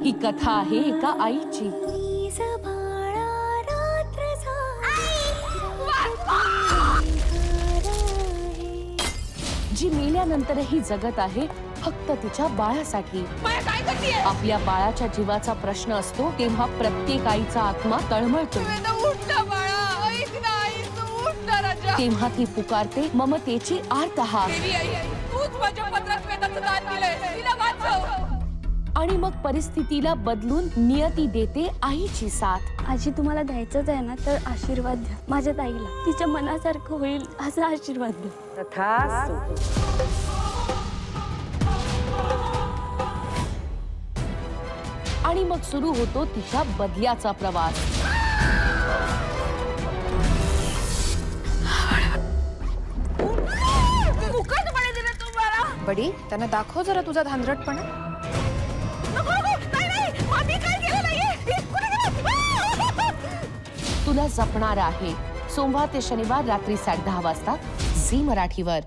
ही कथा आहे एका आईची जी मेल्यानंतरही जगत आहे फक्त तिच्या बाळासाठी। आपल्या बाळाच्या जीवाचा प्रश्न असतो तेव्हा प्रत्येक आईचा आत्मा तळमळतो। तेव्हा ती पुकारते ममतेची आर्तहार। आणि मग परिस्थितीला बदलून नियती देते आईची साथ। आजी तुम्हाला द्यायचंच आहे ना तर आशीर्वाद द्या माझ्या ताईला, तिच्या मनासारखं होईल असा आशीर्वाद द्या। आणि मग सुरू होतो तिच्या बदल्याचा प्रवास। बडी त्यांना दाखव जरा तुझा धांदरटपणा। तुला जपणार आहे सोमवार ते शनिवार रात्री 10:30 वाजता झी मराठीवर।